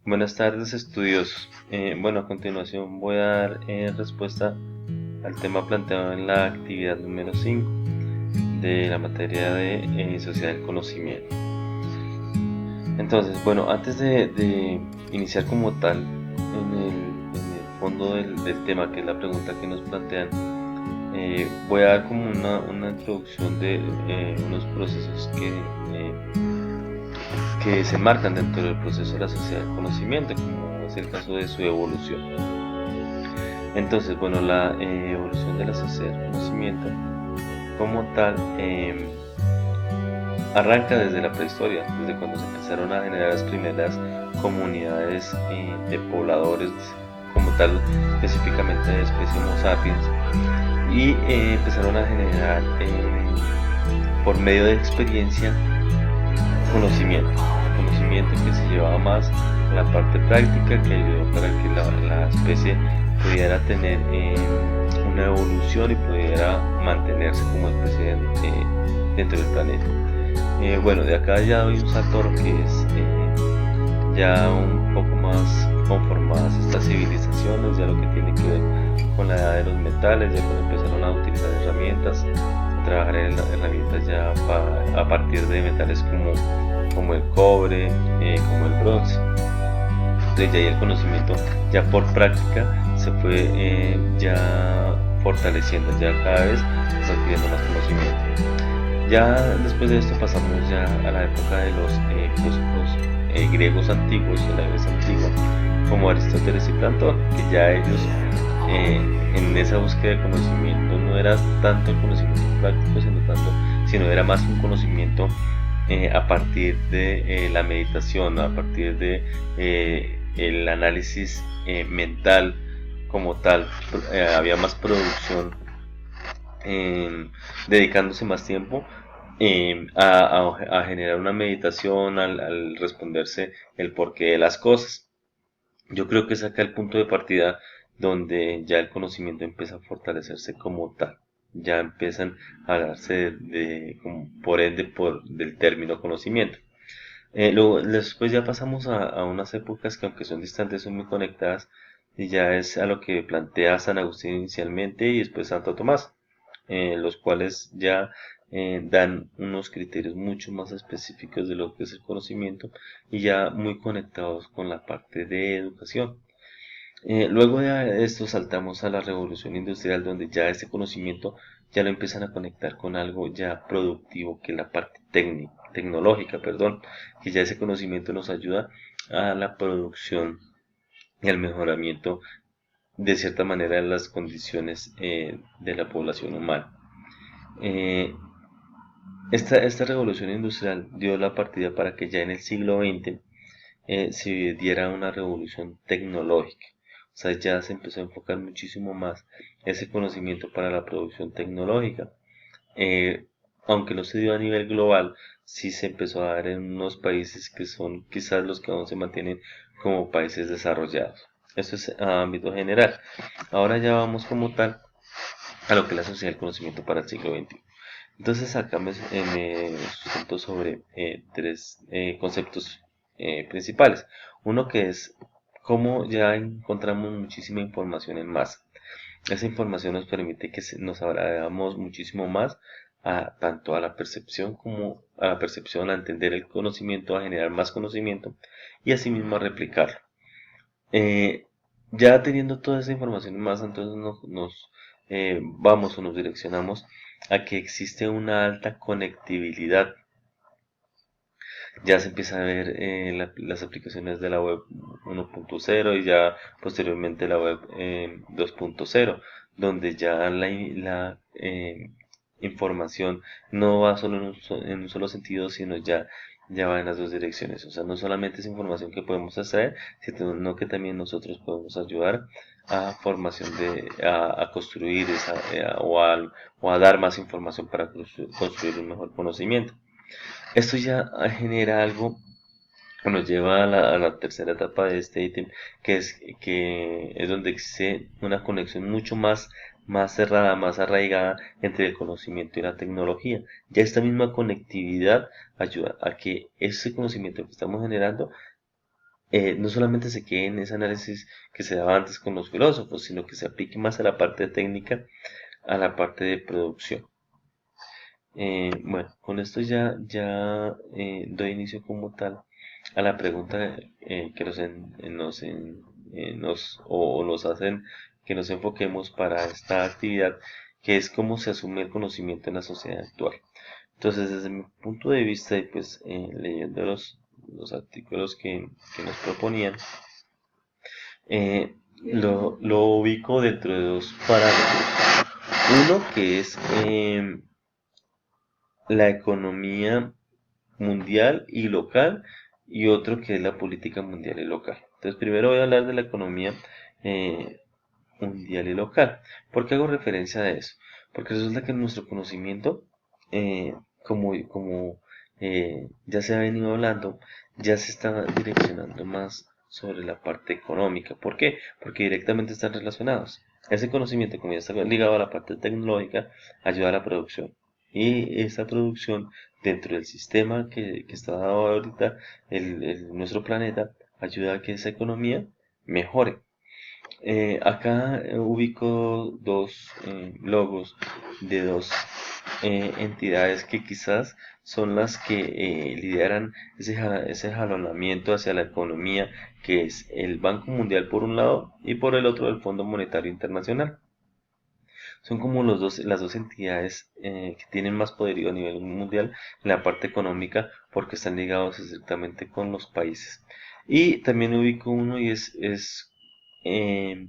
Buenas tardes, estudiosos. Bueno, a continuación voy a dar respuesta al tema planteado en la actividad número 5 de la materia de sociedad del conocimiento. Entonces, bueno, antes de iniciar como tal en el fondo del tema, que es la pregunta que nos plantean, voy a dar como una introducción de unos procesos que se marcan dentro del proceso de la sociedad del conocimiento, como es el caso de su evolución. Entonces, bueno, la evolución de la sociedad del conocimiento como tal arranca desde la prehistoria, desde cuando se empezaron a generar las primeras comunidades de pobladores, como tal, específicamente de especie Homo sapiens, y empezaron a generar por medio de experiencia conocimiento que se llevaba más a la parte práctica, que ayudó para que la especie pudiera tener una evolución y pudiera mantenerse como especie dentro del planeta. Bueno, de acá ya doy un salto a lo que es ya un poco más conformadas estas civilizaciones, ya lo que tiene que ver con la edad de los metales, ya cuando empezaron a utilizar herramientas, a trabajar en herramientas ya a partir de metales como el cobre, como el bronce. Entonces ya ahí el conocimiento ya por práctica se fue ya fortaleciendo, ya cada vez se está adquiriendo más conocimiento. Ya después de esto pasamos ya a la época de los filósofos griegos antiguos, de la Grecia antigua, como Aristóteles y Platón, que ya ellos en esa búsqueda de conocimiento no era tanto el conocimiento práctico, sino era más un conocimiento a partir de la meditación, a partir de el análisis mental como tal. Había más producción dedicándose más tiempo a generar una meditación al responderse el porqué de las cosas. Yo creo que es acá el punto de partida donde ya el conocimiento empieza a fortalecerse como tal. Ya empiezan a hablarse como por ende del término conocimiento. Luego, después ya pasamos a unas épocas que aunque son distantes son muy conectadas y ya es a lo que plantea San Agustín inicialmente y después Santo Tomás, los cuales ya dan unos criterios mucho más específicos de lo que es el conocimiento y ya muy conectados con la parte de educación. Luego de esto saltamos a la revolución industrial donde ya este conocimiento ya lo empiezan a conectar con algo ya productivo que es la parte tecnológica, perdón, que ya ese conocimiento nos ayuda a la producción y al mejoramiento de cierta manera de las condiciones de la población humana. Eh, esta revolución industrial dio la partida para que ya en el siglo XX se diera una revolución tecnológica. O sea, ya se empezó a enfocar muchísimo más ese conocimiento para la producción tecnológica. Eh, Aunque no se dio a nivel global, sí se empezó a dar en unos países que son quizás los que aún se mantienen como países desarrollados. Eso es a ámbito general. Ahora ya vamos como tal a lo que es la sociedad del conocimiento para el siglo XXI. Entonces acá me sustento sobre tres conceptos principales. Uno que es cómo ya encontramos muchísima información en masa. Esa información nos permite que nos abramos muchísimo más tanto a la percepción como a la percepción, a entender el conocimiento, a generar más conocimiento y asimismo a replicarlo. Eh, ya teniendo toda esa información en masa, entonces vamos o nos direccionamos a que existe una alta conectividad. Ya se empieza a ver las aplicaciones de la web 1.0 y ya posteriormente la web 2.0, donde ya la información no va solo en un solo sentido, sino ya va en las dos direcciones. O sea, no solamente es información que podemos extraer, sino que también nosotros podemos ayudar a formación a construir o a dar más información para construir un mejor conocimiento. Esto ya genera algo que nos lleva a la tercera etapa de este ítem, que es donde existe una conexión mucho más cerrada, más arraigada entre el conocimiento y la tecnología. Ya esta misma conectividad ayuda a que ese conocimiento que estamos generando no solamente se quede en ese análisis que se daba antes con los filósofos, sino que se aplique más a la parte técnica, a la parte de producción. Bueno, con esto ya doy inicio como tal a la pregunta que o nos hacen que nos enfoquemos para esta actividad, que es cómo se asume el conocimiento en la sociedad actual. Entonces, desde mi punto de vista, y pues leyendo los artículos que nos proponían, lo ubico dentro de dos parámetros. Uno que es la economía mundial y local, y otro que es la política mundial y local. Entonces, primero voy a hablar de la economía eh, mundial y local. ¿Por qué hago referencia a eso? Porque resulta que nuestro conocimiento, eh, como ya se ha venido hablando, ya se está direccionando más sobre la parte económica. ¿Por qué? Porque directamente están relacionados. Ese conocimiento, como ya está ligado a la parte tecnológica, ayuda a la producción. Y esa producción dentro del sistema que está dado ahorita, nuestro planeta, ayuda a que esa economía mejore. Acá ubico dos logos de dos entidades que quizás son las que lideran ese jalonamiento hacia la economía, que es el Banco Mundial por un lado y por el otro el Fondo Monetario Internacional. Son como las dos entidades que tienen más poderío a nivel mundial en la parte económica porque están ligados estrictamente con los países. Y también ubico uno y es eh,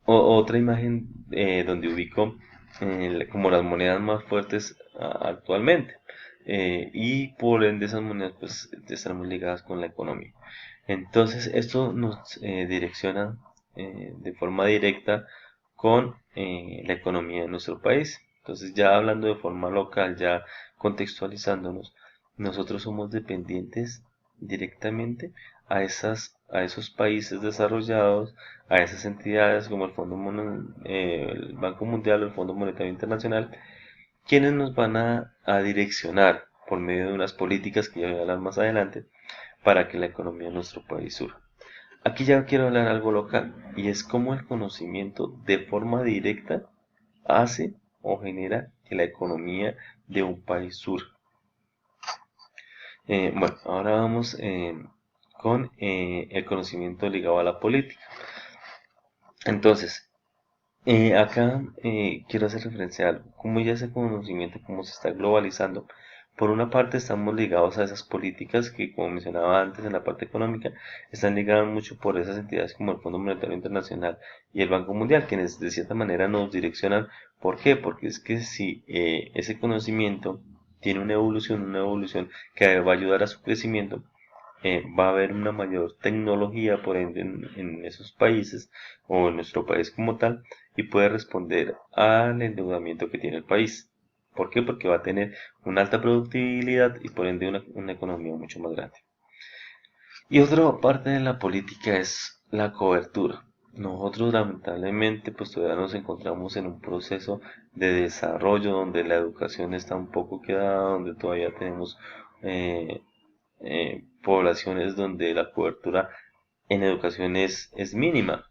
otra imagen donde ubico como las monedas más fuertes actualmente. Y por ende esas monedas pues están muy ligadas con la economía. Entonces esto nos direcciona de forma directa con la economía de nuestro país. Entonces ya hablando de forma local, ya contextualizándonos, nosotros somos dependientes directamente a esos países desarrollados, a esas entidades como el Banco Mundial o el Fondo Monetario Internacional, quienes nos van a direccionar por medio de unas políticas que ya voy a hablar más adelante para que la economía de nuestro país surja. Aquí ya quiero hablar algo local y es cómo el conocimiento de forma directa hace o genera que la economía de un país surja. Bueno, ahora vamos con el conocimiento ligado a la política. Entonces, acá quiero hacer referencia a algo. Como ya ese conocimiento, cómo se está globalizando, por una parte estamos ligados a esas políticas que, como mencionaba antes en la parte económica, están ligadas mucho por esas entidades como el Fondo Monetario Internacional y el Banco Mundial, quienes de cierta manera nos direccionan. ¿Por qué? Porque es que si ese conocimiento tiene una evolución que va a ayudar a su crecimiento, va a haber una mayor tecnología por ende en esos países o en nuestro país como tal y puede responder al endeudamiento que tiene el país. ¿Por qué? Porque va a tener una alta productividad y por ende una economía mucho más grande. Y otra parte de la política es la cobertura. Nosotros lamentablemente pues todavía nos encontramos en un proceso de desarrollo donde la educación está un poco quedada, donde todavía tenemos eh, poblaciones donde la cobertura en educación es mínima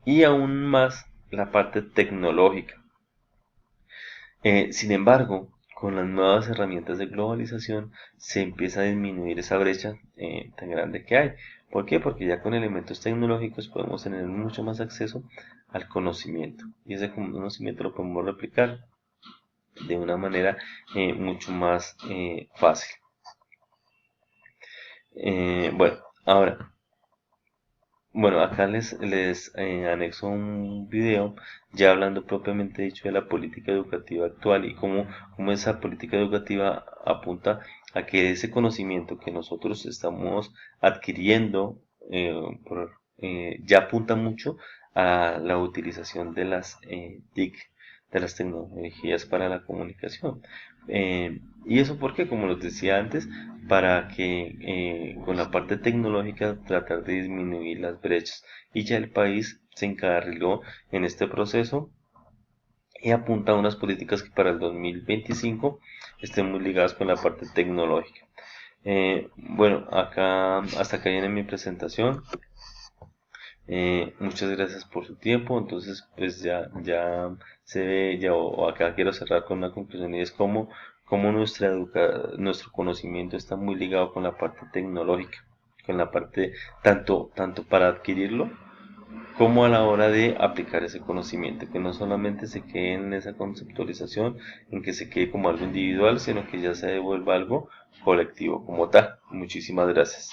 y aún más la parte tecnológica. Sin embargo, con las nuevas herramientas de globalización se empieza a disminuir esa brecha tan grande que hay. ¿Por qué? Porque ya con elementos tecnológicos podemos tener mucho más acceso al conocimiento y ese conocimiento lo podemos replicar de una manera mucho más fácil. Bueno, ahora, bueno, acá les anexo un video ya hablando propiamente dicho de la política educativa actual y cómo esa política educativa apunta a que ese conocimiento que nosotros estamos adquiriendo ya apunta mucho a la utilización de las TIC, de las tecnologías para la comunicación. ¿Y eso porque, como les decía antes, para que con la parte tecnológica tratar de disminuir las brechas y ya el país se encarriló en este proceso y apunta a unas políticas que para el 2025 estén muy ligadas con la parte tecnológica. Bueno, acá hasta acá viene mi presentación. Muchas gracias por su tiempo. Entonces, pues ya se ve, ya o acá quiero cerrar con una conclusión y es como nuestro conocimiento está muy ligado con la parte tecnológica, con la parte tanto para adquirirlo como a la hora de aplicar ese conocimiento, que no solamente se quede en esa conceptualización, en que se quede como algo individual, sino que ya se devuelva algo colectivo como tal. Muchísimas gracias.